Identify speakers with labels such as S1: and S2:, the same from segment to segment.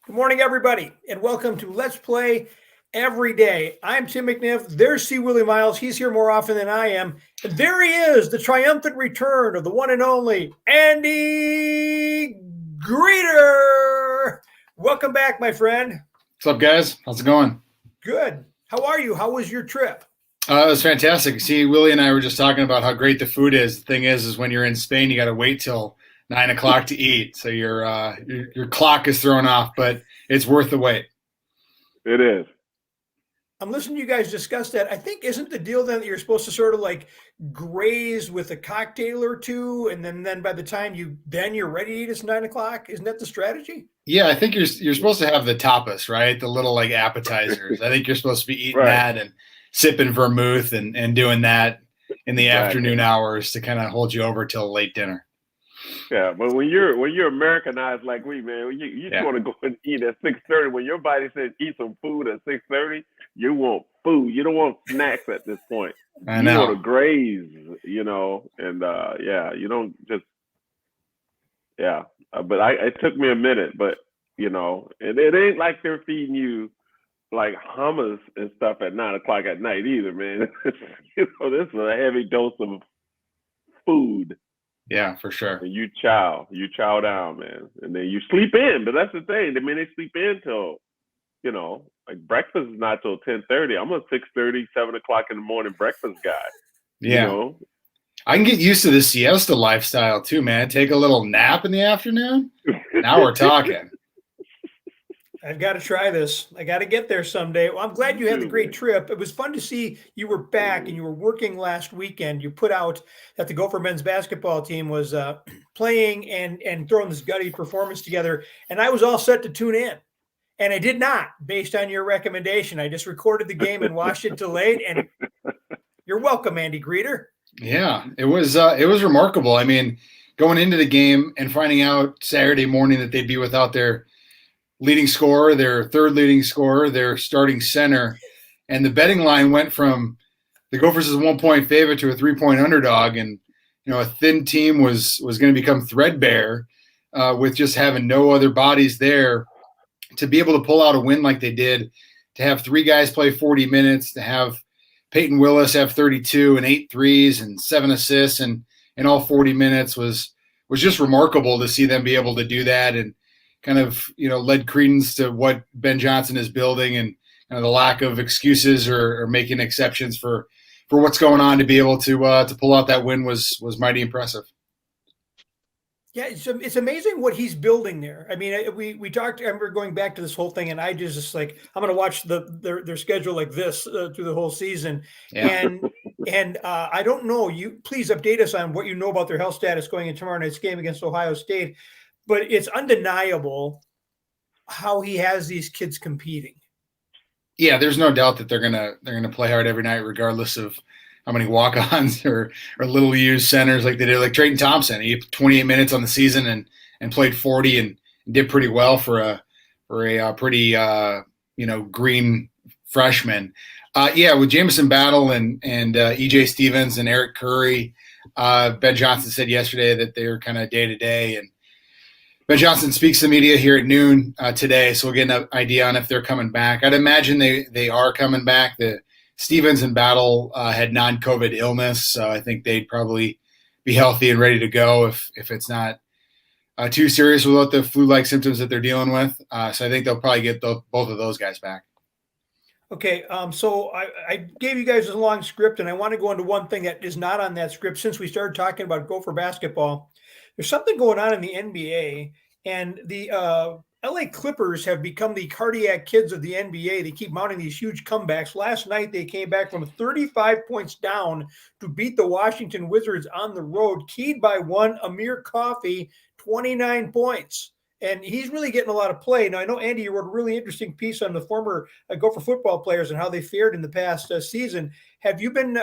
S1: Good morning, everybody, and welcome to Let's Play Every Day. I'm Tim McNiff. There's Willi Myles. He's here more often than I am. And there he is, the triumphant return of the one and only Andy Greder. Welcome back, my friend.
S2: What's up, guys? How's it going?
S1: Good. How are you? How was your trip?
S2: It was fantastic. See, Willie and I were just talking about how great the food is. The thing is when you're in Spain, you got to wait till 9 o'clock to eat, so your clock is thrown off, but it's worth the wait.
S3: It is.
S1: I'm listening to you guys discuss that. I think isn't the deal then that you're supposed to sort of like graze with a cocktail or two, and then by the time you're ready to eat, it's 9 o'clock. Isn't that the strategy?
S2: Yeah, I think you're supposed to have the tapas, right? The little like appetizers. I think you're supposed to be eating that and sipping vermouth and doing that in the afternoon hours to kind of hold you over till late dinner.
S3: Yeah, but when you're Americanized like we, man, you just want to go and eat at 6:30. When your body says eat some food at 6:30, you want food. You don't want snacks at this point.
S2: I know.
S3: You want to graze, and you don't just But it took me a minute, but it ain't like they're feeding you like hummus and stuff at 9 o'clock at night either, man. This is a heavy dose of food.
S2: Yeah, for sure.
S3: And you chow down, man, and then you sleep in. But that's the thing. I mean, they sleep in till, like breakfast is not till 10:30. I'm a 6:30, 7 o'clock in the morning breakfast guy.
S2: Yeah, I can get used to the siesta lifestyle too, man. Take a little nap in the afternoon. Now we're talking.
S1: I've got to try this. I got to get there someday. Well, I'm glad you had the great trip. It was fun to see you were back and you were working last weekend. You put out that the Gopher men's basketball team was playing and throwing this gutty performance together. And I was all set to tune in. And I did not, based on your recommendation. I just recorded the game and watched it delayed. And you're welcome, Andy Greder.
S2: Yeah, it was remarkable. I mean, going into the game and finding out Saturday morning that they'd be without their leading scorer, their third leading scorer, their starting center, and the betting line went from the Gophers as a 1-point favorite to a 3-point underdog, and a thin team was going to become threadbare with just having no other bodies there to be able to pull out a win like they did, to have 3 guys play 40 minutes, to have Peyton Willis have 32 and 8 threes and 7 assists and in all 40 minutes was just remarkable to see them be able to do that, and kind of, led credence to what Ben Johnson is building, and the lack of excuses or making exceptions for what's going on, to be able to pull out that win was mighty impressive.
S1: Yeah, it's amazing what he's building there. I mean, we talked. I remember going back to this whole thing, and I just like, I'm going to watch their schedule like this through the whole season. Yeah. And I don't know. You please update us on what you know about their health status going into tomorrow night's game against Ohio State. But it's undeniable how he has these kids competing. Yeah,
S2: there's no doubt that they're gonna play hard every night, regardless of how many walk-ons or little used centers like they did. Like Trayton Thompson, he had 28 minutes on the season and played 40 and did pretty well for a pretty green freshman. With Jamison Battle and EJ Stevens and Eric Curry, Ben Johnson said yesterday that they were kind of day to day, and Ben Johnson speaks to the media here at noon today, so we'll get an idea on if they're coming back. I'd imagine they are coming back. The Stevens and Battle had non-COVID illness, so I think they'd probably be healthy and ready to go if it's not too serious without the flu-like symptoms that they're dealing with. So I think they'll probably get both of those guys back.
S1: Okay, so I gave you guys a long script, and I want to go into one thing that is not on that script. Since we started talking about Gopher basketball, there's something going on in the NBA, and the LA Clippers have become the cardiac kids of the NBA. They keep mounting these huge comebacks. Last night, they came back from 35 points down to beat the Washington Wizards on the road, keyed by one Amir Coffey, 29 points. And he's really getting a lot of play. Now, I know, Andy, you wrote a really interesting piece on the former Gopher football players and how they fared in the past season. Have you been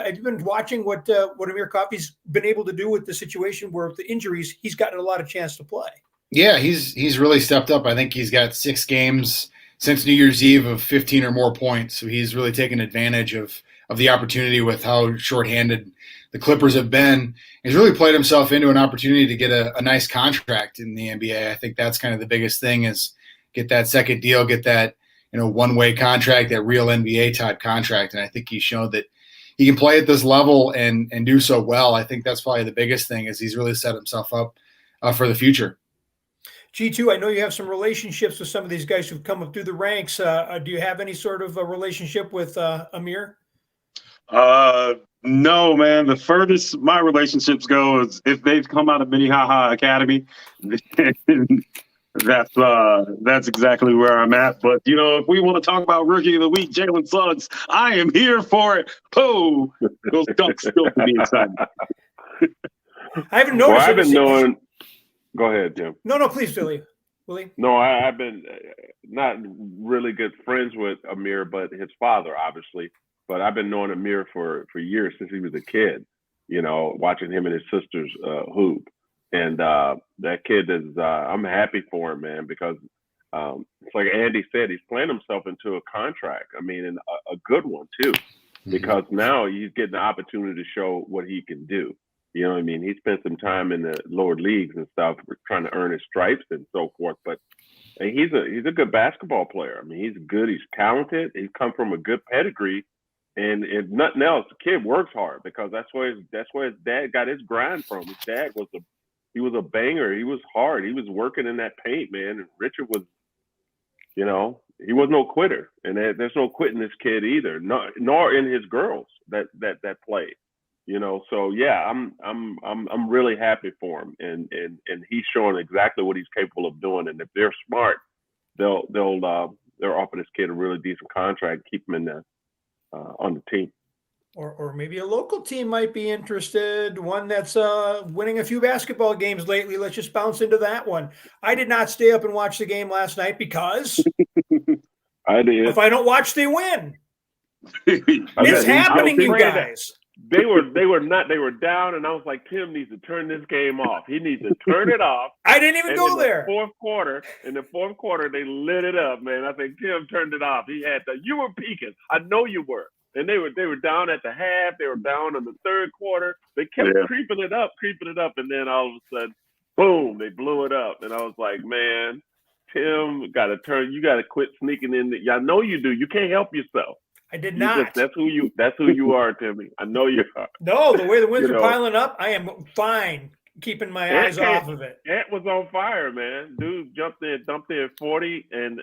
S1: watching what Amir Coffey's been able to do with the situation where, with the injuries, he's gotten a lot of chance to play?
S2: Yeah, he's really stepped up. I think he's got 6 games since New Year's Eve of 15 or more points. So he's really taken advantage of the opportunity with how shorthanded the Clippers have been. He's really played himself into an opportunity to get a nice contract in the NBA. I think that's kind of the biggest thing is get that second deal, get that, one-way contract, that real NBA type contract. And I think he's shown that he can play at this level and do so well. I think that's probably the biggest thing, is he's really set himself up for the future.
S1: G2, I know you have some relationships with some of these guys who've come up through the ranks. Do you have any sort of a relationship with Amir?
S4: No, man. The furthest my relationships go is if they've come out of Minnehaha Academy. That's exactly where I'm at. But if we want to talk about Rookie of the Week, Jalen Suggs, I am here for it. Oh, those dunks still can be exciting.
S1: I haven't noticed.
S3: Well, I've been knowing. Go ahead, Jim.
S1: No, please, Willie.
S3: No, I've been not really good friends with Amir, but his father, obviously. But I've been knowing Amir for years, since he was a kid. Watching him and his sisters hoop. And that kid is, I'm happy for him, man, because it's like Andy said, he's playing himself into a contract. I mean, and a good one, too, because now he's getting the opportunity to show what he can do. You know what I mean? He spent some time in the lower leagues and stuff, trying to earn his stripes and so forth. But he's a good basketball player. I mean, he's good. He's talented. He's come from a good pedigree. And if nothing else, the kid works hard, because that's where his dad got his grind from. His dad was a banger. He was hard. He was working in that paint, man. And Richard was, he was no quitter. And there's no quitting this kid either, nor in his girls that played. So yeah, I'm really happy for him, and he's showing exactly what he's capable of doing. And if they're smart, they'll offer this kid a really decent contract, keep him in the on the team.
S1: Or maybe a local team might be interested, one that's winning a few basketball games lately. Let's just bounce into that one. I did not stay up and watch the game last night because
S3: I did.
S1: If I don't watch, they win. It's happening, you guys.
S3: They were down, and I was like, Tim needs to turn this game off. He needs to turn it off.
S1: I didn't even go there.
S3: In the fourth quarter, they lit it up, man. I think Tim turned it off. You were peeking. I know you were. And they were down at the half. They were down in the third quarter. They kept creeping it up, and then all of a sudden, boom, they blew it up. And I was like, man, Tim, you got to quit sneaking in. I know you do. You can't help yourself.
S1: I did not.
S3: That's who you are, Timmy. I know you are.
S1: No, the way the wins are piling up, I am fine keeping my eyes off of it.
S3: Ant was on fire, man. Dude jumped in, dumped in 40, and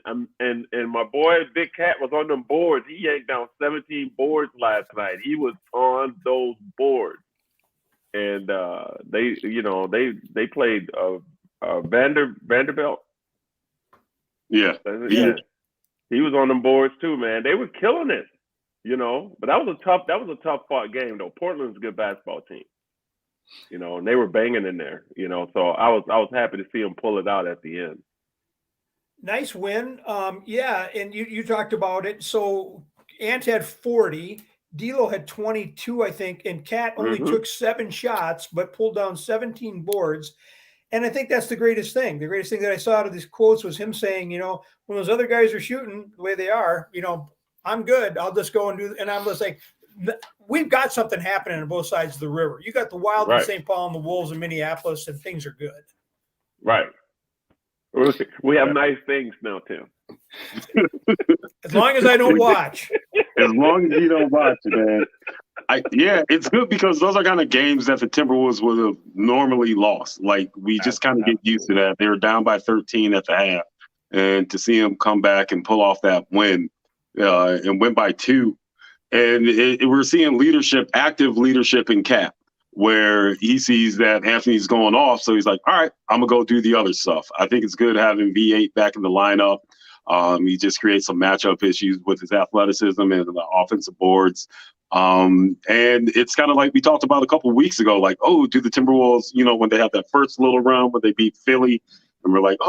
S3: my boy Big Cat was on them boards. He yanked down 17 boards last night. He was on those boards, and they played Vanderbilt.
S4: Yeah.
S3: He was on them boards too, man. They were killing it. But that was a tough fought game though. Portland's a good basketball team, and they were banging in there, so I was happy to see them pull it out at the end.
S1: Nice win. Yeah. And you talked about it. So Ant had 40, D'Lo had 22, I think, and Cat only took 7 shots, but pulled down 17 boards. And I think that's the greatest thing. The greatest thing that I saw out of these quotes was him saying, when those other guys are shooting the way they are, I'm good. I'll just go and do. And I'm just like, we've got something happening on both sides of the river. You got the Wild in St. Paul and the Wolves in Minneapolis, and things are good.
S3: Right. We have nice things now, Tim.
S1: As long as I don't watch.
S4: As long as you don't watch, man. It's good because those are kind of games that the Timberwolves would have normally lost. Like, we just kind of get used to that. They were down by 13 at the half, and to see them come back and pull off that win and win by 2. And we're seeing active leadership in Cap, where he sees that Anthony's going off. So he's like, all right, I'm going to go do the other stuff. I think it's good having V8 back in the lineup. He just creates some matchup issues with his athleticism and the offensive boards. And it's kind of like we talked about a couple of weeks ago, like, do the Timberwolves, when they have that first little round where they beat Philly, and we're like,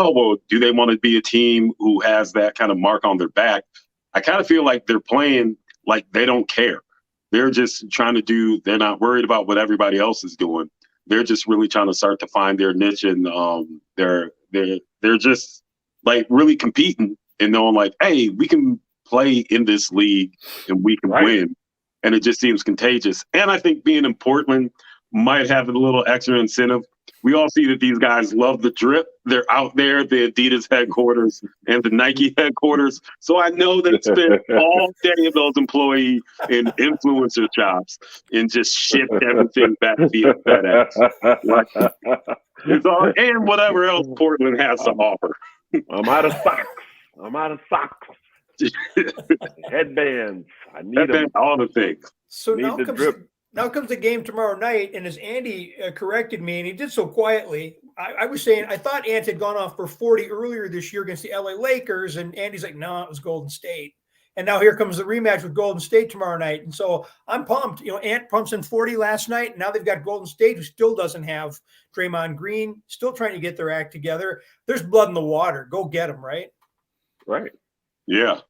S4: do they want to be a team who has that kind of mark on their back? I kind of feel like they're playing like they don't care. They're just trying to they're not worried about what everybody else is doing. They're just really trying to start to find their niche, and they're just like really competing and knowing like, hey, we can play in this league and we can win. And it just seems contagious. And I think being in Portland might have a little extra incentive we all see that these guys love the drip. They're out there at the Adidas headquarters and the Nike headquarters. So I know they spent all day in those employee and influencer shops and just shipped everything back via FedEx. Like, it's all, and whatever else Portland has to offer.
S3: I'm out of socks. Headbands. I need them.
S4: All the things.
S1: So now comes the game tomorrow night, and as Andy corrected me, and he did so quietly, I was saying I thought Ant had gone off for 40 earlier this year against the LA Lakers, and Andy's like, no, it was Golden State. And now here comes the rematch with Golden State tomorrow night. And so I'm pumped. You know, Ant pumps in 40 last night. Now they've got Golden State, who still doesn't have Draymond Green, still trying to get their act together. There's blood in the water. Go get them, right?
S3: Right.
S4: Yeah.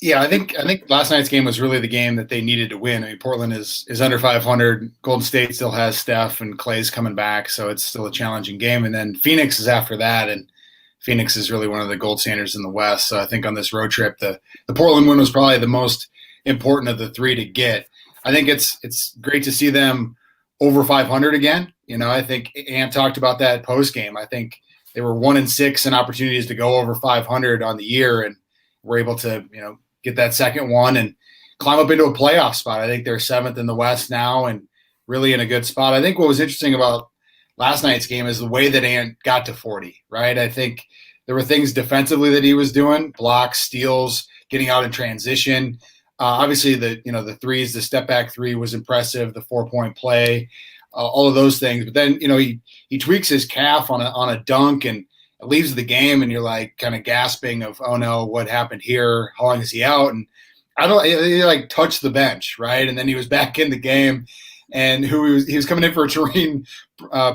S2: Yeah, I think last night's game was really the game that they needed to win. I mean, Portland is under 500. Golden State still has Steph and Clay's coming back, so it's still a challenging game. And then Phoenix is after that, and Phoenix is really one of the gold standards in the West. So I think on this road trip, the Portland win was probably the most important of the three to get. I think it's great to see them over 500 again. You know, I think Ant talked about that post game. I think they were 1-6 in opportunities to go over 500 on the year, and were able to, you know, get that second one and climb up into a playoff spot. I think they're 7th in the West now and really in a good spot. I think what was interesting about last night's game is the way that Ant got to 40, right? I think there were things defensively that he was doing, blocks, steals, getting out in transition. Obviously, the threes, the step back three was impressive, the 4-point play, all of those things. But then, you know, he tweaks his calf on a dunk and it leaves the game, and you're like kind of gasping of, oh no, what happened here? How long is he out? And he like touched the bench, right? And then he was back in the game, and he was coming in for Taurean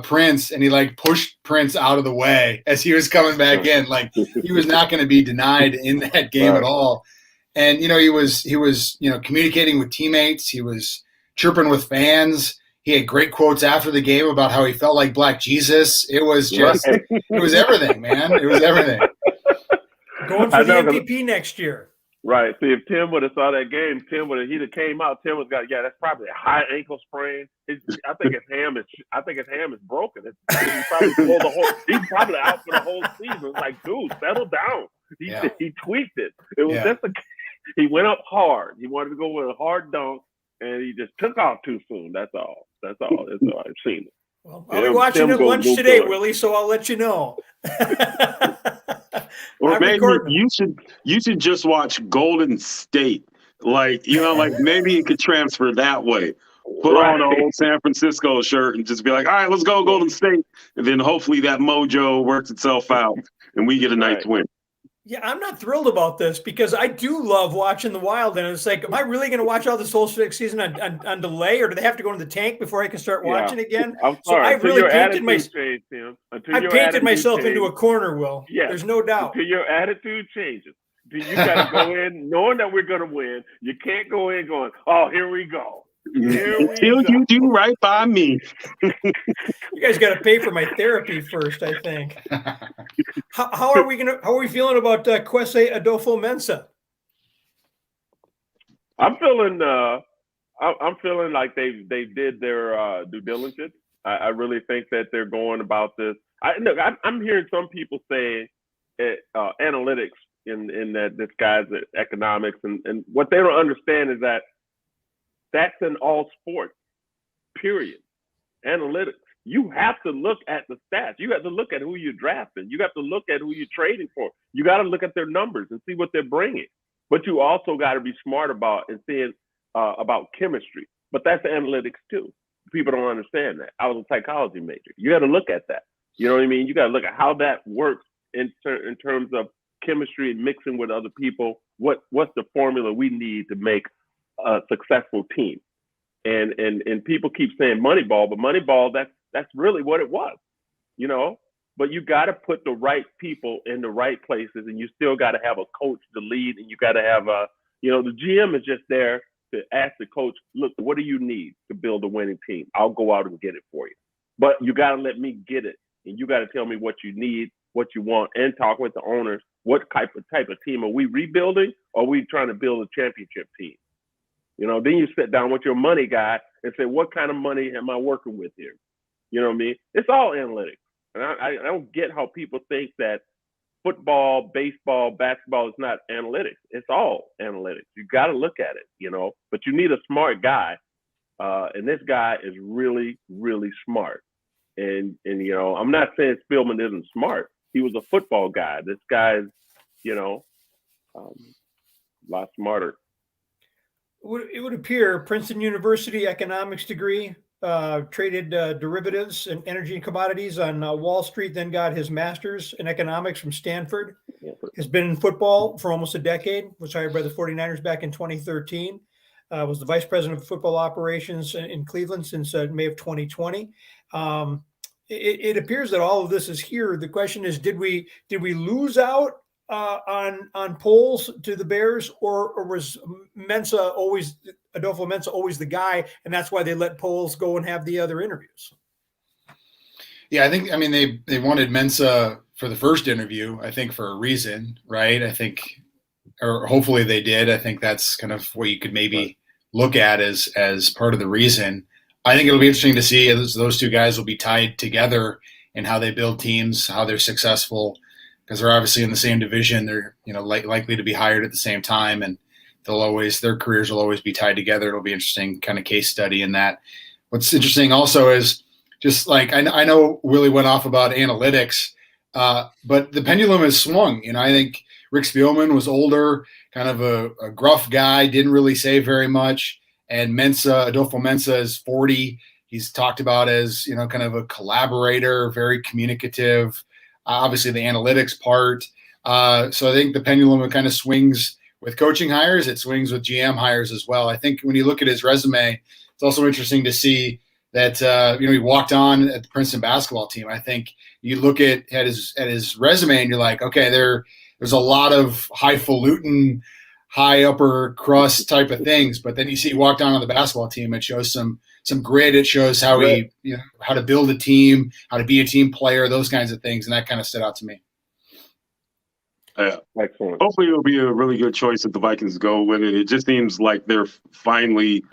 S2: Prince, and he like pushed Prince out of the way as he was coming back in. Like he was not going to be denied in that game at all. And you know, he was communicating with teammates. He was chirping with fans. He had great quotes after the game about how he felt like Black Jesus. It was just, It was everything, man. It was everything.
S1: Going for the MVP next year.
S3: Right. See, if Tim would have saw that game, he'd have came out. Tim would have got, that's probably a high ankle sprain. I think his ham is broken. He's probably out for the whole season. It's like, dude, settle down. He tweaked it. It was he went up hard. He wanted to go with a hard dunk, and he just took off too soon. That's all. I've seen it.
S1: Well, I'll be watching at lunch today, Willie, so I'll let you know.
S4: Or maybe you should just watch Golden State. Like, you know, like maybe it could transfer that way. Put on an old San Francisco shirt and just be like, all right, let's go Golden State. And then hopefully that mojo works itself out and we get a nice win.
S1: Yeah, I'm not thrilled about this because I do love watching the Wild, and it's like, am I really going to watch all this whole season on delay, or do they have to go into the tank before I can start watching again?
S3: I'm sorry.
S1: So I really painted myself
S3: changes,
S1: into a corner, Will.
S3: Yeah,
S1: there's no doubt.
S3: Until your attitude changes. You got to go in knowing that we're going to win. You can't go in going, oh, here we go.
S4: Until you do right by me.
S1: You guys got to pay for my therapy first, I think. How are we feeling about Kwesi Adolfo-Mensah?
S3: I'm feeling like they did their due diligence. I really think that they're going about this. I'm hearing some people say analytics in that this guy's economics, and what they don't understand is that that's in all sports, period. Analytics. You have to look at the stats. You have to look at who you're drafting. You have to look at who you're trading for. You got to look at their numbers and see what they're bringing. But you also got to be smart about and seeing about chemistry. But that's analytics too. People don't understand that. I was a psychology major. You got to look at that. You know what I mean? You got to look at how that works in terms of chemistry and mixing with other people. What's the formula we need to make a successful team? And people keep saying Moneyball, but Moneyball, that's really what it was, you know. But you got to put the right people in the right places, and you still got to have a coach to lead, and you got to have the GM is just there to ask the coach, look, what do you need to build a winning team? I'll go out and get it for you. But you got to let me get it, and you got to tell me what you need, what you want, and talk with the owners. What type of team are we rebuilding, or are we trying to build a championship team? You know, then you sit down with your money guy and say, what kind of money am I working with here? You know what I mean? It's all analytics. And I don't get how people think that football, baseball, basketball is not analytics. It's all analytics. You got to look at it, you know, but you need a smart guy. And this guy is really, really smart. And you know, I'm not saying Spielman isn't smart. He was a football guy. This guy's, you know, a lot smarter.
S1: It would appear Princeton University economics degree, traded derivatives and energy and commodities on Wall Street, then got his master's in economics from Stanford. Has been in football for almost a decade, was hired by the 49ers back in 2013. Was the vice president of football operations in Cleveland since May of 2020. It appears that all of this is here. The question is, did we lose out on polls to the Bears, or was Adolfo Mensa always the guy, and that's why they let polls go and have the other interviews?
S2: Yeah, I mean, they wanted Mensa for the first interview, I think, for a reason, right? I think, or hopefully they did. I think that's kind of what you could maybe look at as part of the reason. I think it'll be interesting to see as those two guys will be tied together and how they build teams, how they're successful, because they're obviously in the same division. They're, you know, likely to be hired at the same time, and their careers will always be tied together. It'll be interesting kind of case study in that. What's interesting also is just like, I know Willie went off about analytics, but the pendulum has swung. You know, I think Rick Spielman was older, kind of a gruff guy, didn't really say very much. And Adolfo Mensa is 40. He's talked about as, you know, kind of a collaborator, very communicative, obviously the analytics part. So I think the pendulum kind of swings with coaching hires. It swings with GM hires as well. I think when you look at his resume, it's also interesting to see that, you know, he walked on at the Princeton basketball team. I think you look at his resume and you're like, okay, there's a lot of highfalutin, high upper crust type of things, but then you see he walked on the basketball team. It shows some grit. It shows how how to build a team, how to be a team player, those kinds of things, and that kind of stood out to me.
S4: Yeah,
S3: excellent.
S4: Hopefully, it'll be a really good choice if the Vikings go with it. It just seems like they're finally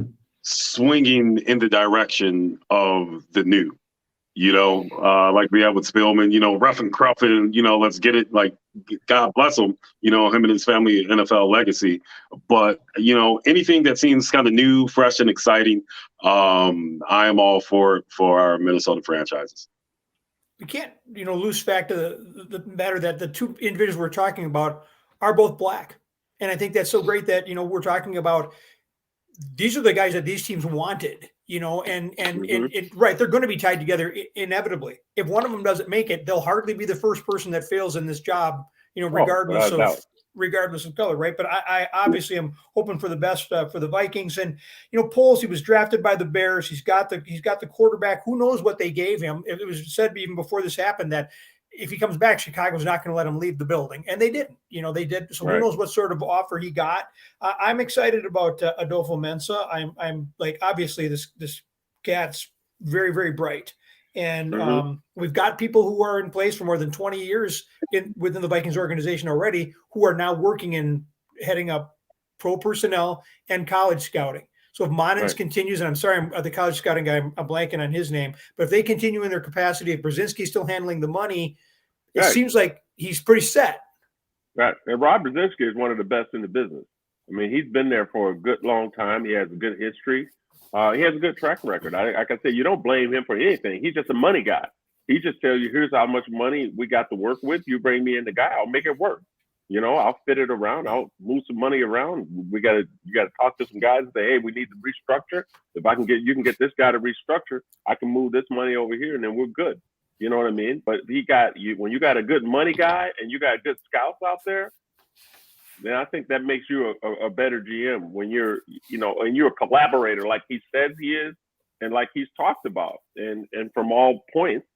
S4: swinging in the direction of the new. You know, like we have with Spielman, you know, rough and cruffing, you know, let's get it, like, God bless him, you know, him and his family, NFL legacy. But, you know, anything that seems kind of new, fresh, and exciting, I am all for our Minnesota franchises.
S1: We can't, you know, lose fact of the matter that the two individuals we're talking about are both black. And I think that's so great that, you know, we're talking about these are the guys that these teams wanted, you know, and right, they're going to be tied together inevitably. If one of them doesn't make it, they'll hardly be the first person that fails in this job, you know, regardless of color, right? But I obviously am hoping for the best for the Vikings. And, you know, Poles, he was drafted by the Bears. He's got the quarterback. Who knows what they gave him? It was said even before this happened that if he comes back, Chicago's not going to let him leave the building. And they didn't, you know, they did. So who knows what sort of offer he got. I'm excited about Adolfo Mensa. I'm like, obviously this cat's very, very bright. And we've got people who are in place for more than 20 years within the Vikings organization already, who are now working in heading up pro personnel and college scouting. So if Monens continues, and I'm sorry, I'm the college scouting guy, I'm blanking on his name, but if they continue in their capacity, if Brzezinski's still handling the money, it seems like he's pretty set. Right.
S3: And Rob Brzezinski is one of the best in the business. I mean, he's been there for a good long time. He has a good history. He has a good track record. I can say you don't blame him for anything. He's just a money guy. He just tells you, here's how much money we got to work with. You bring me in the guy, I'll make it work. You know, I'll fit it around. I'll move some money around. You got to talk to some guys and say, hey, we need to restructure. If you can get this guy to restructure, I can move this money over here, and then we're good. You know what I mean? But when you got a good money guy and you got good scouts out there, then I think that makes you a better GM when you're a collaborator like he says he is, and like he's talked about, and from all points.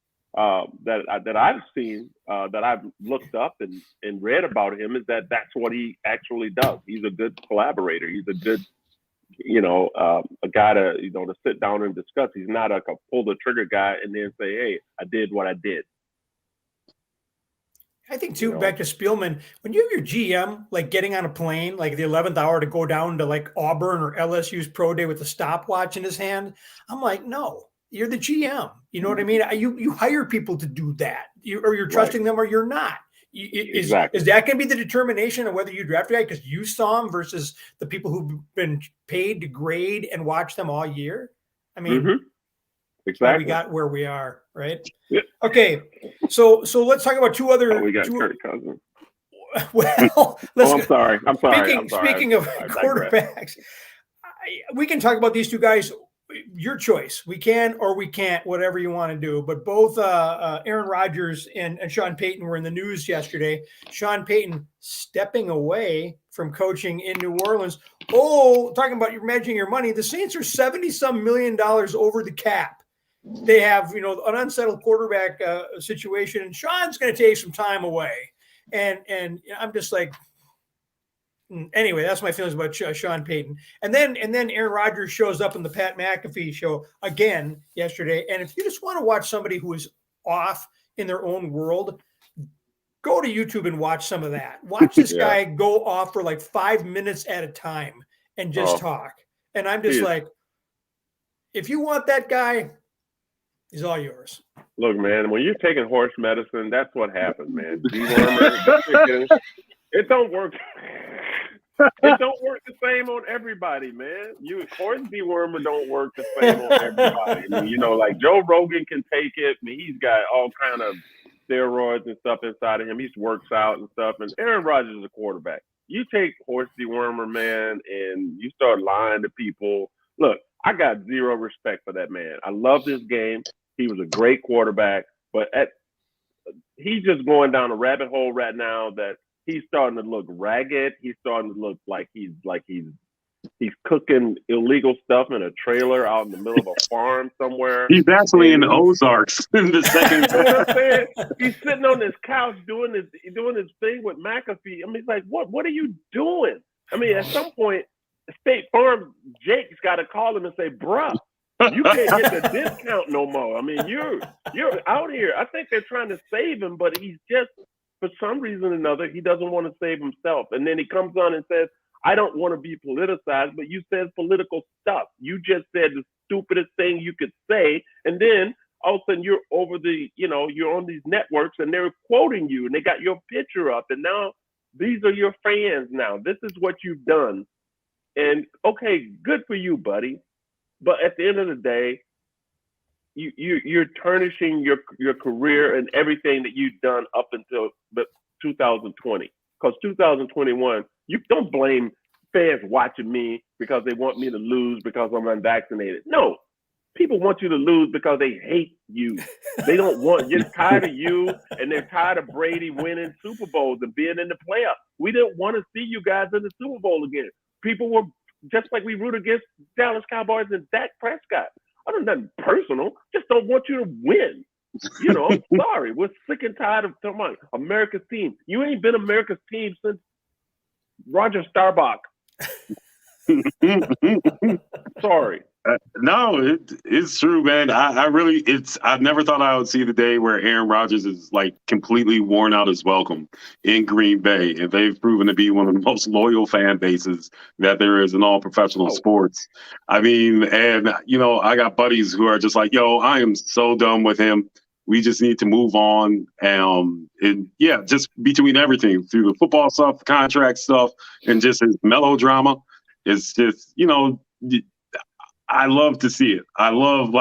S3: That I've seen, that I've looked up and read about him, is that's what he actually does. He's a good collaborator. He's a good, a guy to sit down and discuss. He's not like a pull the trigger guy and then say, hey, I did what I did.
S1: I think too, back to Spielman, when you have your GM like getting on a plane like the 11th hour to go down to like Auburn or LSU's pro day with a stopwatch in his hand, I'm like, no. you're the GM. You know what I mean? You hire people to do that. You're trusting them or you're not. Is that going to be the determination of whether you draft a guy because you saw him versus the people who've been paid to grade and watch them all year? I mean,
S3: exactly.
S1: We got where we are, right?
S3: Yep.
S1: Okay, so let's talk about two other.
S3: We got Kirk Cousins.
S1: Well,
S3: I'm sorry.
S1: Speaking of quarterbacks, we can talk about these two guys. Your choice. We can or we can't, whatever you want to do. But both Aaron Rodgers and Sean Payton were in the news yesterday. Sean Payton stepping away from coaching in New Orleans. Oh, talking about you're managing your money. The Saints are $70-some million over the cap. They have, an unsettled quarterback situation, and Sean's going to take some time away. And I'm just like, anyway, that's my feelings about Sean Payton. And then Aaron Rodgers shows up in the Pat McAfee show again yesterday. And if you just want to watch somebody who is off in their own world, go to YouTube and watch some of that. Watch this guy go off for like 5 minutes at a time and just talk. And I'm just like, if you want that guy, he's all yours.
S3: Look, man, when you're taking horse medicine, that's what happens, man. It don't work. It don't work the same on everybody, man. Horse dewormer don't work the same on everybody. I mean, like Joe Rogan can take it. I mean, he's got all kind of steroids and stuff inside of him. He works out and stuff. And Aaron Rodgers is a quarterback. You take horse dewormer, man, and you start lying to people. Look, I got zero respect for that man. I love this game. He was a great quarterback, but he's just going down a rabbit hole right now that he's starting to look ragged. He's starting to look like he's cooking illegal stuff in a trailer out in the middle of a farm somewhere.
S4: He's actually in Ozarks in the second.
S3: You know what I'm saying? He's sitting on this couch doing this thing with McAfee. I mean, it's like, what are you doing? I mean, at some point, State Farm Jake's got to call him and say, bruh, you can't get the discount no more. I mean, you're out here. I think they're trying to save him, but he's just, for some reason or another, he doesn't want to save himself. And then he comes on and says, I don't want to be politicized, but you said political stuff. You just said the stupidest thing you could say. And then all of a sudden you're you're on these networks and they're quoting you and they got your picture up. And now these are your fans now. This is what you've done. And okay, good for you, buddy. But at the end of the day, you're tarnishing your career and everything that you've done up until 2020. Because 2021, you don't blame fans watching me because they want me to lose because I'm unvaccinated. No, people want you to lose because they hate you. They don't want, you're tired of you, and they're tired of Brady winning Super Bowls and being in the playoffs. We didn't want to see you guys in the Super Bowl again. People were just like we root against Dallas Cowboys and Dak Prescott. I don't know, nothing personal. Just don't want you to win. I'm sorry. We're sick and tired of talking about America's team. You ain't been America's team since Roger Staubach. Sorry.
S4: No, it's true, man. I never thought I would see the day where Aaron Rodgers is like completely worn out his welcome in Green Bay. And they've proven to be one of the most loyal fan bases that there is in all professional sports. I mean, and I got buddies who are just like, yo, I am so done with him. We just need to move on. And yeah, just between everything, through the football stuff, the contract stuff, and just his melodrama. It's just, I love to see it. I love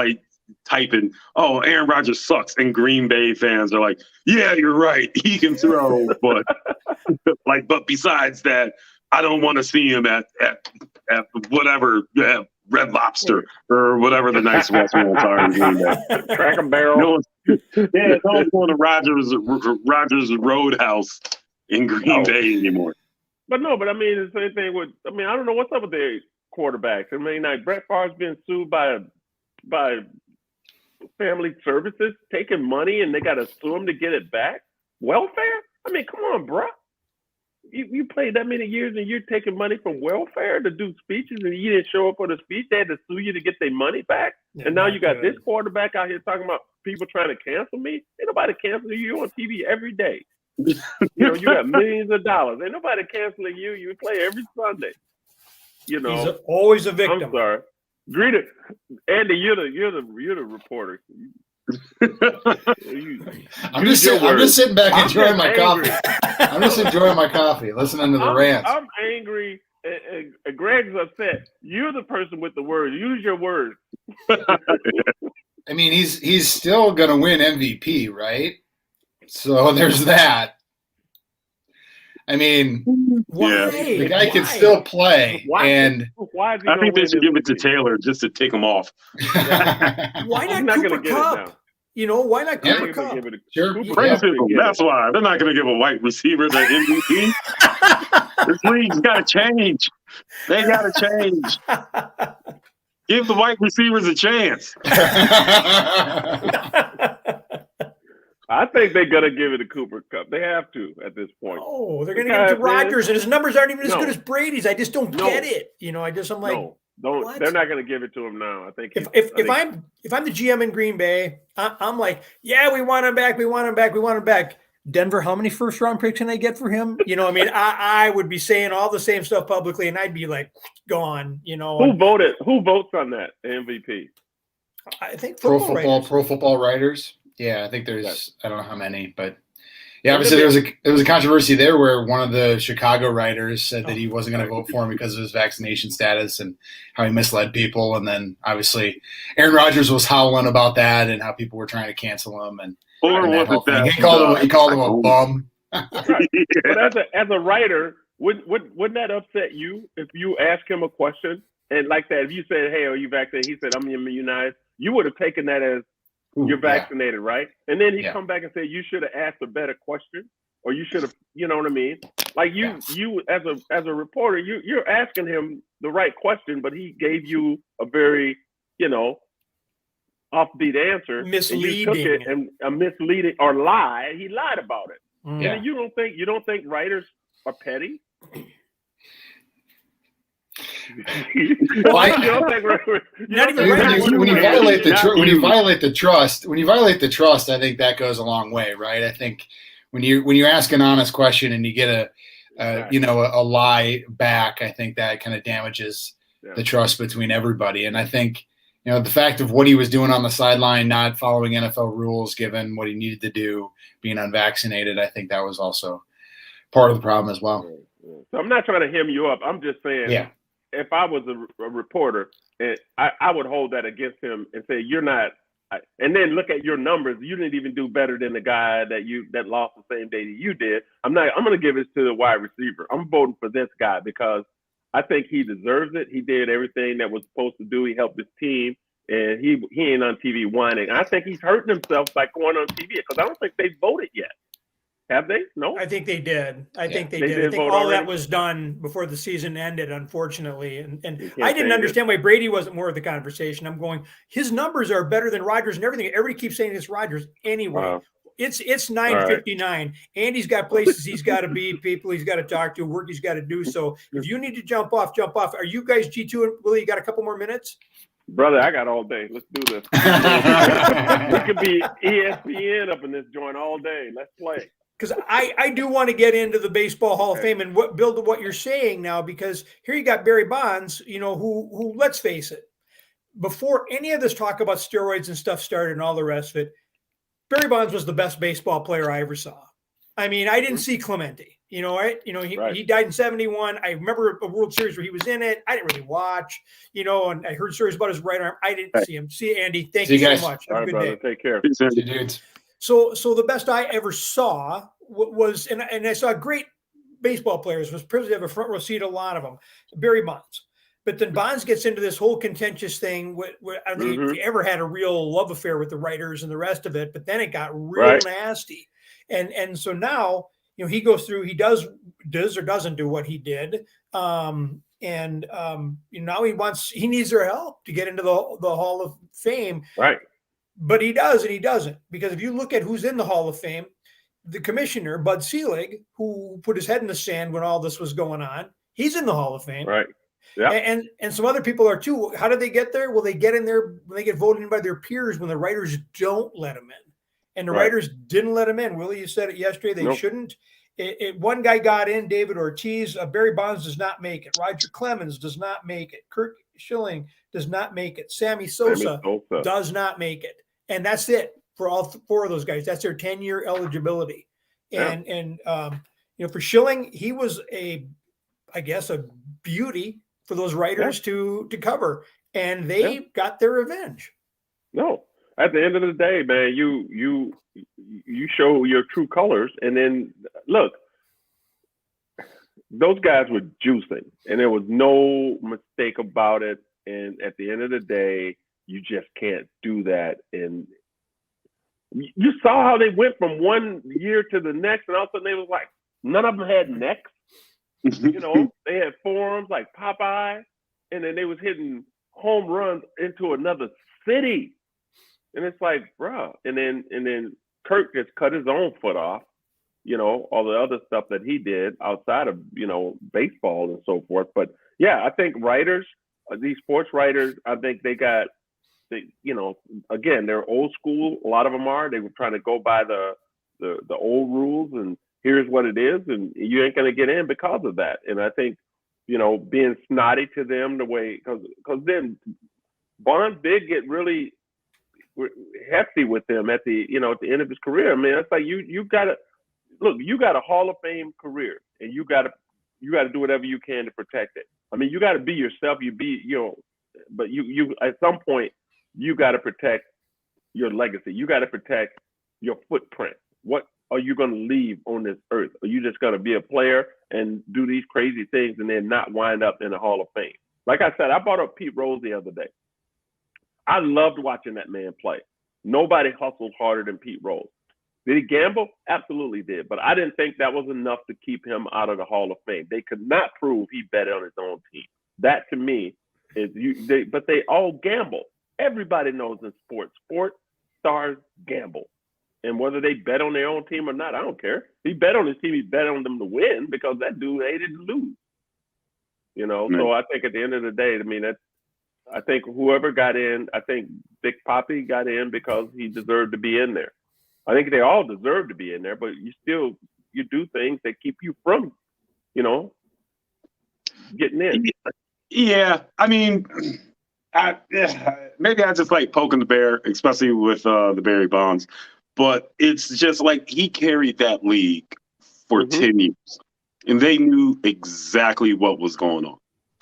S4: typing, oh, Aaron Rodgers sucks. And Green Bay fans are like, yeah, you're right. He can throw. But but besides that, I don't want to see him at whatever, Red Lobster or whatever the nice restaurants are in Green Bay.
S3: Crack a Barrel.
S4: No one's going to Rodgers Roadhouse in Green Bay anymore.
S3: But I mean, the same thing with, I don't know what's up with their quarterbacks. I mean, like Brett Favre's been sued by family services, taking money, and they got to sue him to get it back. Welfare? I mean, come on, bro. You played that many years and you're taking money from welfare to do speeches and you didn't show up for the speech. They had to sue you to get their money back. Yeah, and now you got this quarterback out here talking about people trying to cancel me. Ain't nobody canceling you. You're on TV every day. You got millions of dollars. Ain't nobody canceling you. You play every Sunday.
S1: He's always a victim.
S3: I'm sorry. Greder, Andy, you're the reporter.
S2: I'm just sitting back enjoying my coffee. I'm just enjoying my coffee, listening to the rants.
S3: I'm angry. Greg's upset. You're the person with the words. Use your words.
S2: I mean, he's still gonna win MVP, right? So there's that. I mean, the guy can still play, and
S3: why
S4: I think they should give it to Taylor just to take him off.
S1: Why not Cooper Kupp? You know, why not Cooper Kupp?
S2: Sure.
S4: That's why they're not going to give a white receiver the MVP. This league's got to change. They got to change. Give the white receivers a chance.
S3: I think they're gonna give it to Cooper Kupp. They have to at this point.
S1: Oh, they're gonna give it to Rodgers, and his numbers aren't even as good as Brady's. I just don't get it. You know, I'm like,
S3: don't. They're not gonna give it to him now. I think
S1: if I'm the GM in Green Bay, I'm like, yeah, we want him back. We want him back. We want him back. Denver, how many first round picks can I get for him? You know, I mean, I would be saying all the same stuff publicly, and I'd be like, gone. You know,
S3: who votes on that MVP?
S1: I think
S2: Pro Football Writers. Yeah, I think there's I don't know how many, but yeah, obviously there was a controversy there where one of the Chicago writers said that he wasn't going to vote for him because of his vaccination status and how he misled people, and then obviously Aaron Rodgers was howling about that and how people were trying to cancel him, and he called him a bum.
S3: Right. But as a writer, wouldn't that upset you if you ask him a question and like that? If you said, "Hey, are you vaccinated?" He said, "I'm immunized." You would have taken that as you're vaccinated, right? And then he come back and say, you should have asked a better question, or you should have, you know what I mean? Like you as a reporter, you're asking him the right question, but he gave you a very, offbeat answer.
S1: Misleading.
S3: And you took it and a misleading or lie. He lied about it.
S1: Yeah.
S3: And you don't think writers are petty?
S2: When you violate the trust, I think that goes a long way, right? I think when you ask an honest question and you get a lie back, I think that kind of damages the trust between everybody. And I think the fact of what he was doing on the sideline, not following NFL rules, given what he needed to do, being unvaccinated, I think that was also part of the problem as well.
S3: So I'm not trying to hem you up. I'm just saying, if I was a reporter, and I would hold that against him and say, you're not, and then look at your numbers. You didn't even do better than the guy that lost the same day that you did. I'm going to give it to the wide receiver. I'm voting for this guy because I think he deserves it. He did everything that was supposed to do. He helped his team, and he ain't on TV whining. I think he's hurting himself by going on TV because I don't think they voted yet. Have they? No?
S1: I think they did. I think they did. I think all that was done before the season ended, unfortunately. And I didn't understand why Brady wasn't more of the conversation. I'm going, his numbers are better than Rodgers and everything. Everybody keeps saying it's Rodgers anyway. Wow. It's 9:59. Right. Andy's got places he's got to be, people he's got to talk to, work he's got to do. So if you need to jump off. Are you guys G2 and Willie? You got a couple more minutes?
S3: Brother, I got all day. Let's do this. We could be ESPN up in this joint all day. Let's play.
S1: Because I do want to get into the Baseball Hall of Fame and build to what you're saying now, because here you got Barry Bonds, who let's face it, before any of this talk about steroids and stuff started and all the rest of it, Barry Bonds was the best baseball player I ever saw. I mean, I didn't see Clemente, right? He died in 71. I remember a World Series where he was in it. I didn't really watch, and I heard stories about his right arm. I didn't see him. See you, Andy. Thank you so much.
S3: Have a good day. Take care.
S2: Peace, dudes.
S1: So the best I ever saw was, and I saw great baseball players, was privileged to have a front row seat, a lot of them, Barry Bonds. But then Bonds gets into this whole contentious thing where I don't think he ever had a real love affair with the writers and the rest of it, but then it got real nasty. And so now, he goes through, he does or doesn't do what he did. Now he needs their help to get into the Hall of Fame.
S3: Right.
S1: But he does and he doesn't, because if you look at who's in the Hall of Fame, the commissioner, Bud Selig, who put his head in the sand when all this was going on, he's in the Hall of Fame.
S3: Right. Yeah.
S1: And some other people are too. How did they get there? Well, they get in there when they get voted in by their peers when the writers don't let them in. And the writers didn't let him in. Willie, you said it yesterday. They shouldn't. One guy got in, David Ortiz. Barry Bonds does not make it. Roger Clemens does not make it. Kirk Schilling does not make it. Sammy Sosa does not make it. And that's it for all four of those guys. That's their 10-year eligibility. And for Schilling, he was a beauty for those writers to cover, and they got their revenge.
S3: No, at the end of the day, man, you show your true colors, and then look, those guys were juicing, and there was no mistake about it. And at the end of the day, you just can't do that. And you saw how they went from one year to the next, and all of a sudden they was like, none of them had necks. They had forearms like Popeye, and then they was hitting home runs into another city. And it's like, bruh. And then Kirk just cut his own foot off, all the other stuff that he did outside of, baseball and so forth. But yeah, I think writers, these sports writers, I think again, they're old school. A lot of them are. They were trying to go by the old rules, and here's what it is, and you ain't going to get in because of that. And I think, being snotty to them the way, because then Bonds did get really hefty with them at the end of his career. I mean, it's like you got to look. You got a Hall of Fame career, and you got to do whatever you can to protect it. I mean, you got to be yourself. But you at some point you got to protect your legacy. You got to protect your footprint. What are you going to leave on this earth? Are you just going to be a player and do these crazy things and then not wind up in the Hall of Fame? Like I said, I brought up Pete Rose the other day. I loved watching that man play. Nobody hustled harder than Pete Rose. Did he gamble? Absolutely did. But I didn't think that was enough to keep him out of the Hall of Fame. They could not prove he bet on his own team. That to me is but they all gamble. Everybody knows in sports stars gamble. And whether they bet on their own team or not, I don't care. If he bet on his team, he bet on them to win because that dude hated to lose. So I think at the end of the day, I think whoever got in, I think Big Papi got in because he deserved to be in there. I think they all deserve to be in there, but you do things that keep you from, getting in.
S4: Yeah, I mean, maybe I just like poking the bear, especially with the Barry Bonds. But it's just like he carried that league for 10 years, and they knew exactly what was going on.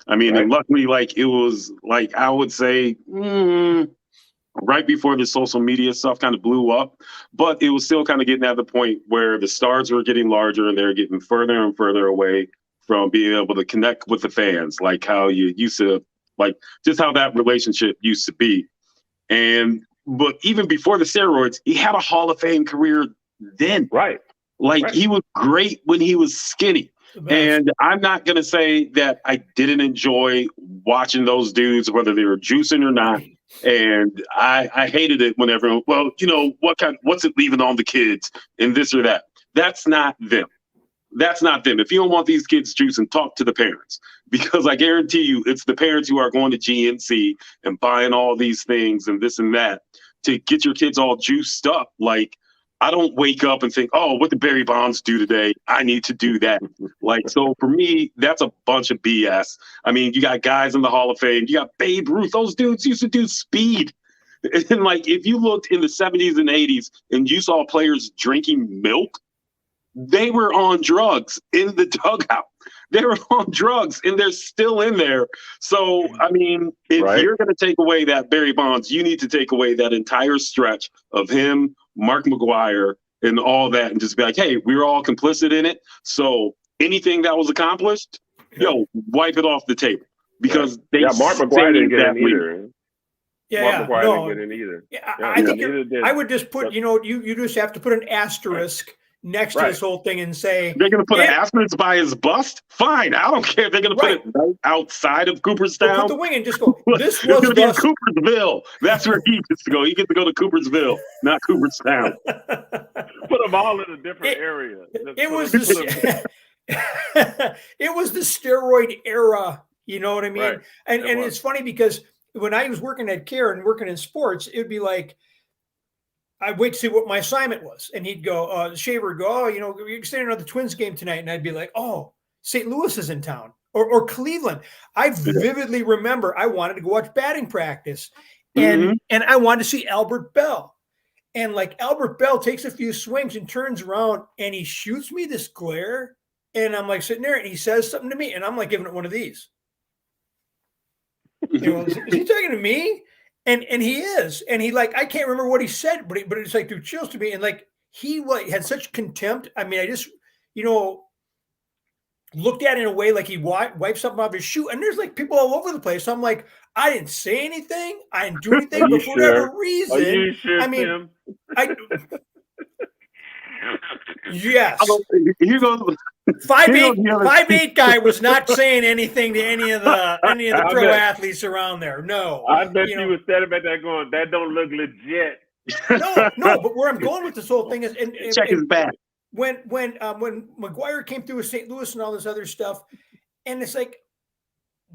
S4: I mean, and luckily, it was I would say right before the social media stuff kind of blew up, but it was still kind of getting at the point where the stars were getting larger and they're getting further and further away from being able to connect with the fans, like how you used to, just how that relationship used to be. But even before the steroids, he had a Hall of Fame career then.
S3: Right.
S4: He was great when he was skinny. And I'm not going to say that I didn't enjoy watching those dudes, whether they were juicing or not. And I hated it when everyone, what's it leaving on the kids and this or that. That's not them. That's not them. If you don't want these kids juicing, talk to the parents, because I guarantee you it's the parents who are going to GNC and buying all these things and this and that to get your kids all juiced up. I don't wake up and think, oh, what did Barry Bonds do today? I need to do that. So for me, that's a bunch of BS. I mean, you got guys in the Hall of Fame. You got Babe Ruth. Those dudes used to do speed. And if you looked in the 70s and 80s and you saw players drinking milk, they were on drugs in the dugout. They were on drugs, and they're still in there. So, I mean, if you're going to take away that Barry Bonds, you need to take away that entire stretch of him, Mark McGwire, and all that, and just be like, hey, we were all complicit in it. So anything that was accomplished, wipe it off the table. Because
S3: Mark McGwire didn't get in either.
S1: Mark
S3: McGwire didn't get in either.
S1: I think I would just put, you just have to put an asterisk next to this whole thing and say
S4: they're going to put an asterisk by his bust. Fine, I don't care if they're going to put it right outside of Cooperstown.
S1: Put the wing and just go. This
S4: was
S1: was
S4: be in Coopersville. That's where he gets to go. He gets to go to Coopersville, not Cooperstown.
S3: Put them all in a different area.
S1: It was the steroid era. You know what I mean? And it's funny because when I was working at CARE and working in sports, it would be like, I'd wait to see what my assignment was. And he'd go, Shaver would go, you're standing on the Twins game tonight. And I'd be like, oh, St. Louis is in town. or Cleveland. I vividly remember I wanted to go watch batting practice, and I wanted to see Albert Bell. And like Albert Bell takes a few swings and turns around and he shoots me this glare. And I'm like sitting there and he says something to me and I'm like giving it one of these. Is he talking to me? And he is. And he like, I can't remember what he said, but it's like threw chills to me. And like, he like had such contempt. I mean, I just, looked at it in a way like he wiped something off his shoe. And there's like people all over the place. So I'm like, I didn't say anything. I didn't do anything, but for whatever reason,
S3: Are you sure,
S1: I mean,
S3: Tim?
S1: Yes.
S4: Here goes
S1: 5'8" guy was not saying anything to any of the pro athletes around there. No.
S3: I bet you was standing back there going, that don't look legit.
S1: No, but where I'm going with this whole thing is
S4: check his back.
S1: When McGuire came through with St. Louis and all this other stuff, and it's like,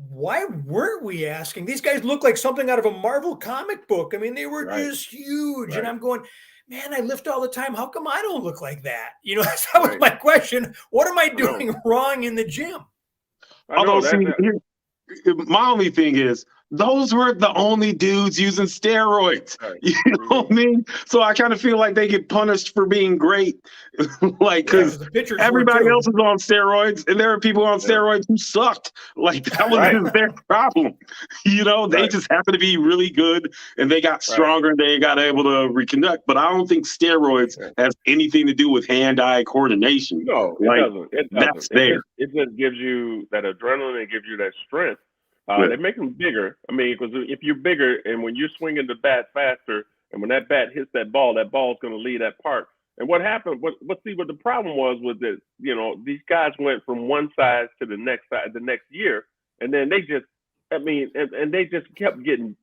S1: why weren't we asking? These guys look like something out of a Marvel comic book. I mean, they were just huge. Right. And I'm going, man, I lift all the time. How come I don't look like that? That was my question. What am I doing wrong in the gym?
S4: My only thing is, those were the only dudes using steroids. Right. You know what I mean? So I kind of feel like they get punished for being great. Because everybody else is on steroids, and there are people on steroids who sucked. Like, that was just their problem. They just happen to be really good, and they got stronger, and they got able to reconnect. But I don't think steroids has anything to do with hand-eye coordination.
S3: No, it doesn't. It doesn't.
S4: That's there.
S3: It just gives you that adrenaline. It gives you that strength. They make them bigger. I mean, because if you're bigger and when you're swinging the bat faster, and when that bat hits that ball's going to leave that park. And what happened? What the problem was that these guys went from one size to the next side the next year, and then they just, and they just kept getting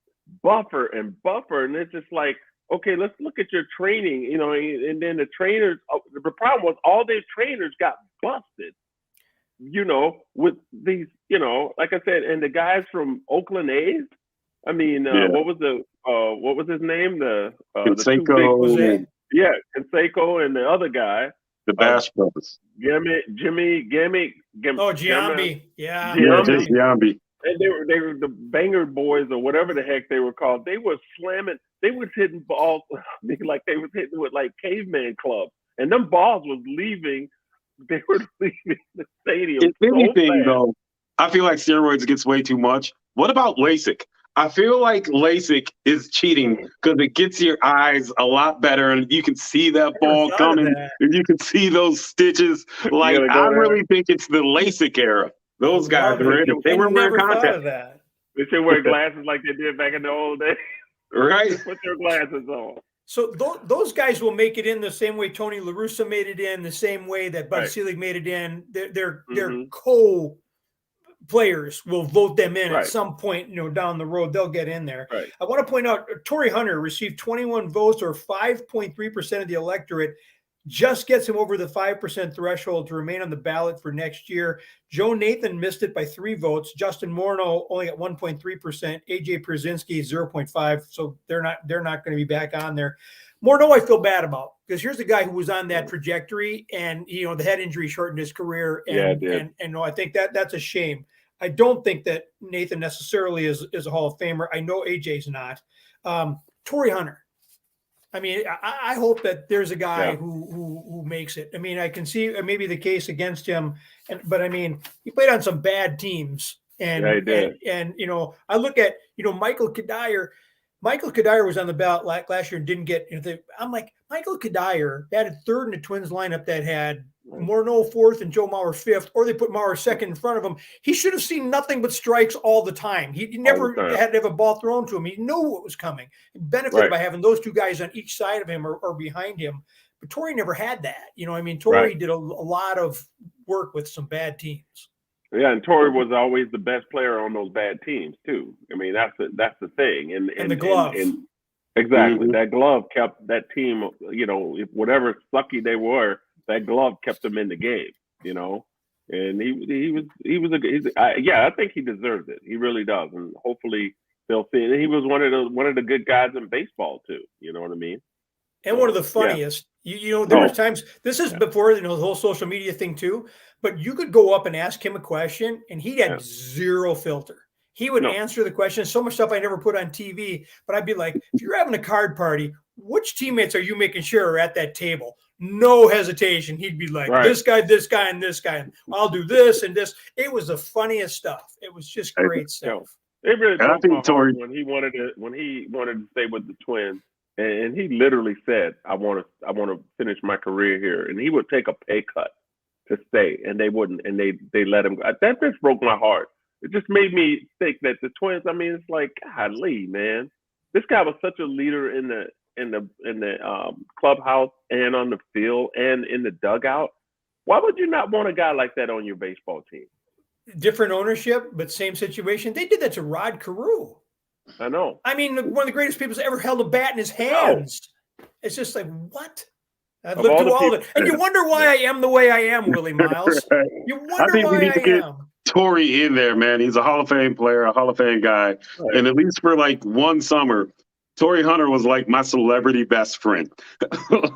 S3: buffer and buffer, and it's just like, okay, let's look at your training, and then the trainers. The problem was all their trainers got busted. With these, like I said, and the guys from Oakland A's. I mean, what was his name?
S4: Canseco.
S3: Canseco and the other guy.
S4: The Bash Brothers.
S3: Giambi.
S1: Yeah.
S4: Giambi.
S3: And they were the Banger Boys or whatever the heck they were called. They were slamming. They was hitting balls like they was hitting with like caveman clubs, and them balls was leaving. They were leaving the stadium.
S4: If anything, though, I feel like steroids gets way too much. What about LASIK? I feel like LASIK is cheating because it gets your eyes a lot better, and you can see that ball coming, and you can see those stitches. Like, I really think it's the LASIK era. Those guys they were wearing contacts.
S3: They should wear glasses like they did back in the old days.
S4: Right?
S3: Put their glasses on.
S1: So those guys will make it in the same way Tony La Russa made it in, the same way that Bud Selig made it in. Their co-players will vote them in at some point, down the road. They'll get in there.
S3: Right.
S1: I want to point out, Torrey Hunter received 21 votes, or 5.3% of the electorate. Just gets him over the 5% threshold to remain on the ballot for next year. Joe Nathan missed it by 3 votes. Justin Morneau only at 1.3%. AJ Przinsky 0.5%. So they're not going to be back on there. Morneau, I feel bad about, because here's a guy who was on that trajectory, and the head injury shortened his career. And I think that's a shame. I don't think that Nathan necessarily is a Hall of Famer. I know AJ's not. Torrey Hunter. I mean, I hope that there's a guy who makes it. I mean, I can see maybe the case against him, but I mean, he played on some bad teams, and I look at Michael Kadire. Michael Kadire was on the ballot last year and didn't get. I'm like, Michael Kadire batted third in the Twins lineup that had Morneau fourth and Joe Mauer fifth, or they put Mauer second in front of him. He should have seen nothing but strikes all the time. He never had to have a ball thrown to him. He knew what was coming. He benefited by having those two guys on each side of him or behind him. But Torrey never had that. Torrey did a lot of work with some bad teams.
S3: Yeah, and Torrey was always the best player on those bad teams too. I mean, that's the thing. And
S1: the glove.
S3: Exactly. That glove kept that team, if whatever sucky they were, that glove kept them in the game, and I think he deserves it. He really does. And hopefully they'll see it. And he was one of the good guys in baseball too. You know what I mean?
S1: And one of the funniest, there were times, this is before, the whole social media thing too, but you could go up and ask him a question and he had zero filter. He would answer the question. So much stuff I never put on TV, but I'd be like, if you're having a card party, which teammates are you making sure are at that table? No hesitation. He'd be like, this guy, and this guy, and I'll do this and this. It was the funniest stuff. It was just great stuff.
S3: It really broke my heart when he wanted to stay with the Twins. And he literally said, I want to finish my career here. And he would take a pay cut to stay, and they wouldn't, and they let him go. That just broke my heart. It just made me think that the Twins, I mean, it's like, golly, man. This guy was such a leader in the clubhouse and on the field and in the dugout. Why would you not want a guy like that on your baseball team?
S1: Different ownership, but same situation. They did that to Rod Carew.
S3: I know.
S1: I mean, one of the greatest people that's ever held a bat in his hands. No. It's just like, what? I've lived through all of it. And you wonder why I am the way I am, Willi Myles. You wonder why I am.
S4: Torrey in there, man. He's a Hall of Fame player, a Hall of Fame guy. Right. And at least for like one summer, Torrey Hunter was like my celebrity best friend.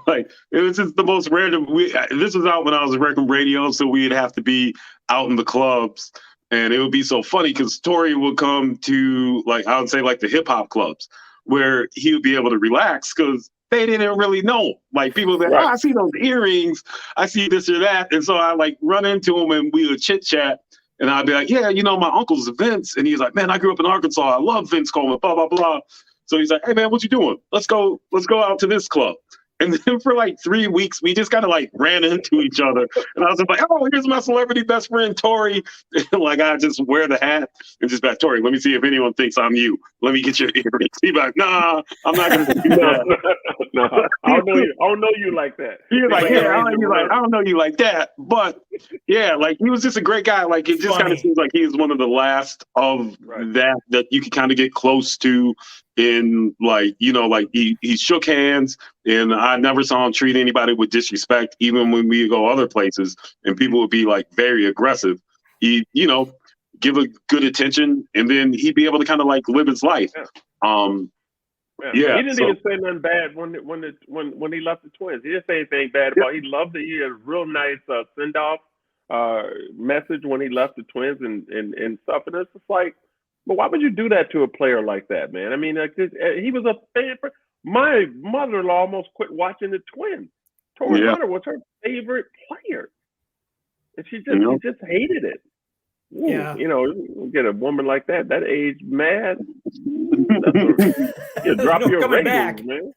S4: Like, it was just the most random. This was out when I was working radio, so we'd have to be out in the clubs. And it would be so funny because Torrey would come to, like, I would say, like the hip hop clubs where he would be able to relax because they didn't really know. Like, people would be like, I see those earrings. I see this or that. And so I like run into him and we would chit chat. And I'd be like, yeah, my uncle's Vince. And he's like, man, I grew up in Arkansas. I love Vince Coleman, blah, blah, blah. So he's like, hey, man, what you doing? Let's go out to this club. And then for like 3 weeks, we just kind of like ran into each other. And I was like, oh, here's my celebrity best friend, Torrey. And like, I just wear the hat and just be like, Torrey, let me see if anyone thinks I'm you. Let me get your earrings. He'd be like, nah, I'm not going to do that.
S3: No, I don't know you like that.
S4: He was like, I don't know you like that. But yeah, like he was just a great guy. Like it just kind of seems like he is one of the last of that you could kind of get close to. In like, like he shook hands and I never saw him treat anybody with disrespect, even when we go other places and people would be like very aggressive. He, give a good attention and then he'd be able to kind of like live his life.
S3: He didn't even say nothing bad when he left the Twins. He didn't say anything bad about it. He loved it. He had a real nice send-off message when he left the Twins and stuff. And it's just like, but why would you do that to a player like that, man? I mean, like he was a favorite. My mother-in-law almost quit watching the Twins. Torrey Hunter was her favorite player, and she just hated it. Ooh, you get a woman like that age mad. You drop your ratings, man.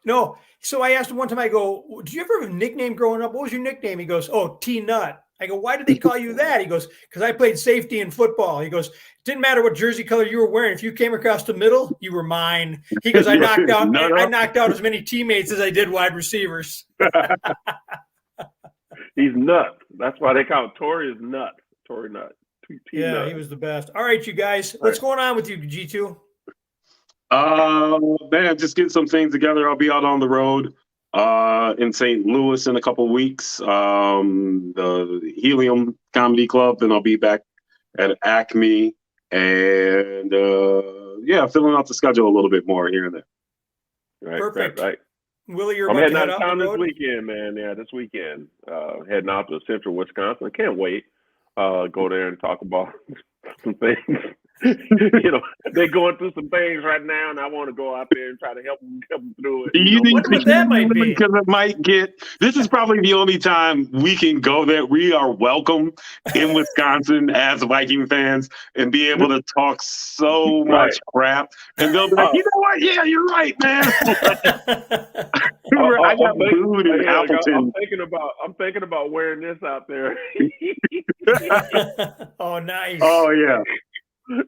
S1: No. So I asked him one time. I go, "Did you ever have a nickname growing up? What was your nickname?" He goes, "Oh, T-Nut." I go, "Why did they call you that?" He goes, "Because I played safety in football." He goes, "It didn't matter what jersey color you were wearing. If you came across the middle, you were mine." He goes, I knocked out as many teammates as I did wide receivers.
S3: He's nuts. That's why they call Torrey is nuts. Torrey Nut.
S1: Yeah, he was the best. All right, you guys. What's going on with you, G2?
S4: Man, just getting some things together. I'll be out on the road. In St. Louis in a couple of weeks, the Helium Comedy Club, and I'll be back at Acme and filling out the schedule a little bit more here and there.
S1: Perfect.
S3: Right.
S1: Willi, you're
S3: I'm
S1: about
S3: heading
S1: to
S3: out
S1: head
S3: of town
S1: the
S3: this
S1: road?
S3: weekend, man. Yeah, this weekend. Heading out to central Wisconsin. I can't wait. Go there and talk about some things. They're going through some things right now, and I want to go out there and try to help them through it.
S4: You
S1: wonder what that might be.
S4: Because it might get. This is probably the only time we can go there. We are welcome in Wisconsin as Viking fans and be able to talk so much crap, and they'll be like, you know what? Yeah, you're right, man. I got booed in Appleton.
S3: I'm thinking about wearing this out there.
S1: Oh, nice.
S4: Oh yeah.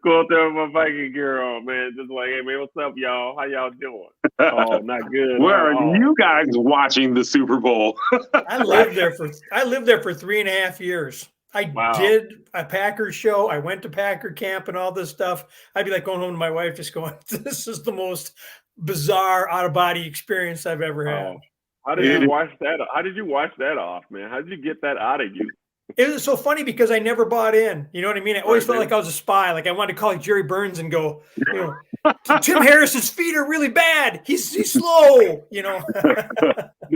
S3: Go out there with my Viking gear on, man. Just like, hey, man, what's up, y'all? How y'all doing? Oh, not good.
S4: Where are you guys watching the Super Bowl?
S1: I lived there for 3.5 years. I did a Packers show. I went to Packer camp and all this stuff. I'd be like going home to my wife, just going, "This is the most bizarre out of body experience I've ever had."
S3: How did you wash that? How did you wash that off, man? How did you get that out of you?
S1: It was so funny because I never bought in. You know what I mean? I always felt like I was a spy. Like I wanted to call like Jerry Burns and go, Tim Harris's feet are really bad. He's slow.
S3: I'm going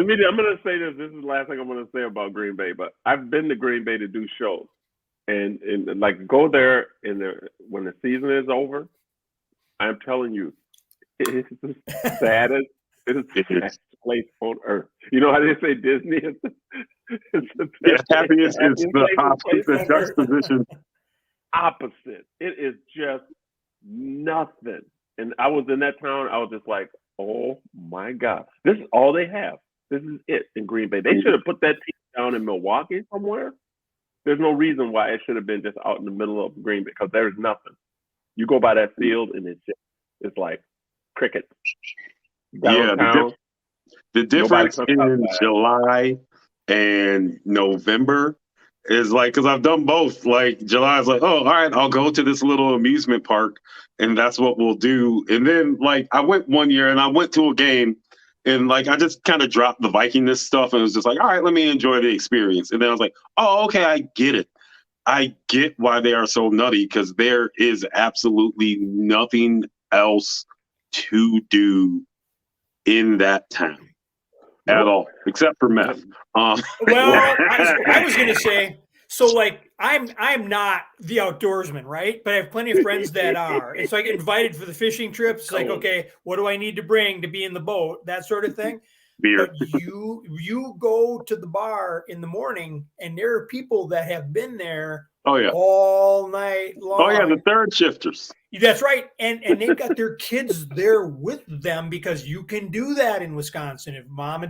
S3: to say this. This is the last thing I'm going to say about Green Bay. But I've been to Green Bay to do shows, and like go there when the season is over. I'm telling you, it's the saddest. It's the saddest place on earth. You know how they say Disney?
S4: Happiest is the opposite juxtaposition.
S3: Opposite. It is just nothing. And I was in that town. I was just like, oh my God, this is all they have. This is it in Green Bay. They should have put that team down in Milwaukee somewhere. There's no reason why it should have been just out in the middle of Green Bay because there's nothing. You go by that field and it's like cricket. Downtown,
S4: the difference in July and November is like, because I've done both. Like July is like, oh, all right, I'll go to this little amusement park, and that's what we'll do. And then like I went one year and I went to a game, and like I just kind of dropped the Vikingness stuff and was just like, all right, let me enjoy the experience. And then I was like, oh, okay, I get it. I get why they are so nutty because there is absolutely nothing else to do in that town at all, except for meth.
S1: Well, I was going to say, so like I'm not the outdoorsman, right? But I have plenty of friends that are. And so I get invited for the fishing trips. It's like, okay, what do I need to bring to be in the boat? That sort of thing.
S4: Beer.
S1: But you go to the bar in the morning and there are people that have been there all night long.
S4: Oh yeah, the third shifters.
S1: That's right. And they've got their kids there with them because you can do that in Wisconsin. If mom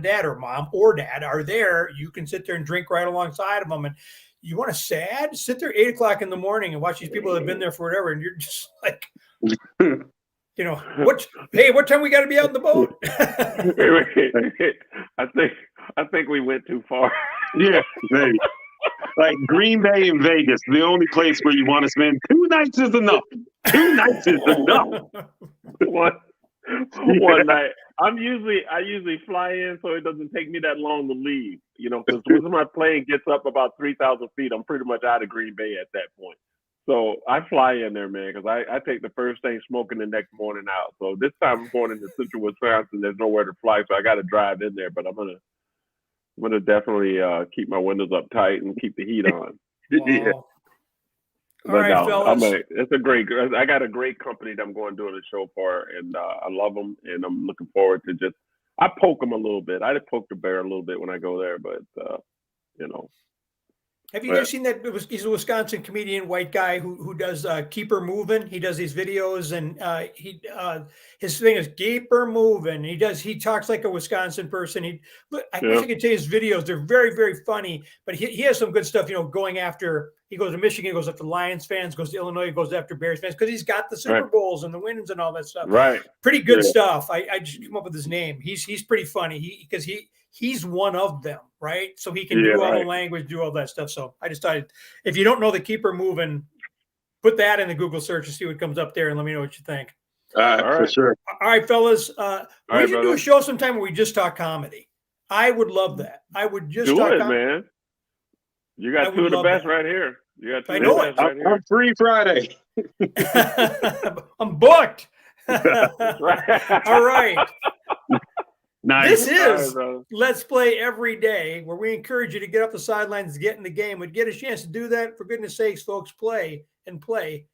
S1: or dad are there, you can sit there and drink right alongside of them. And you want to sit there 8 o'clock in the morning and watch these people that have been there for whatever. And you're just like, what time we got to be out in the boat?
S3: I think we went too far.
S4: Yeah, maybe. Like Green Bay and Vegas, the only place where you want to spend 2 nights is enough. 2 nights is enough.
S3: One night. I usually fly in so it doesn't take me that long to leave. Because once my plane gets up about 3,000 feet, I'm pretty much out of Green Bay at that point. So I fly in there, man, because I take the first thing smoking the next morning out. So this time I'm going into Central Wisconsin. There's nowhere to fly, so I got to drive in there. But I'm gonna definitely keep my windows up tight and keep the heat on.
S1: Wow.
S3: Yeah.
S1: All right, fellas.
S3: I got a great company that I'm going to do the show for, and I love them, and I'm looking forward to I poke them a little bit. I poke the bear a little bit when I go there, but
S1: Have you guys seen that? He's a Wisconsin comedian, white guy who does Keep Her Moving. He does these videos, and his thing is Keep Her Moving. He talks like a Wisconsin person. I wish I could tell you his videos. They're very, very funny, but he has some good stuff. Going after. He goes to Michigan, goes after Lions fans, goes to Illinois, goes after Bears fans because he's got the Super Bowls and the wins and all that stuff.
S3: Right.
S1: Pretty good stuff. I just come up with his name. He's pretty funny. Because he's one of them, right? So he can do all the language, do all that stuff. So I just thought, if you don't know the Keep Her Moving, put that in the Google search and see what comes up there, and let me know what you think.
S4: For sure.
S1: All right, fellas. We should do a show sometime where we just talk comedy. I would love that. I would just
S3: do
S1: talk
S3: it, man. You got two of the best right here.
S1: I know it.
S4: I'm free Friday.
S1: I'm booked. All right.
S4: Nice.
S1: This is Let's Play Every Day, where we encourage you to get off the sidelines, get in the game, and get a chance to do that. For goodness sakes, folks, play and play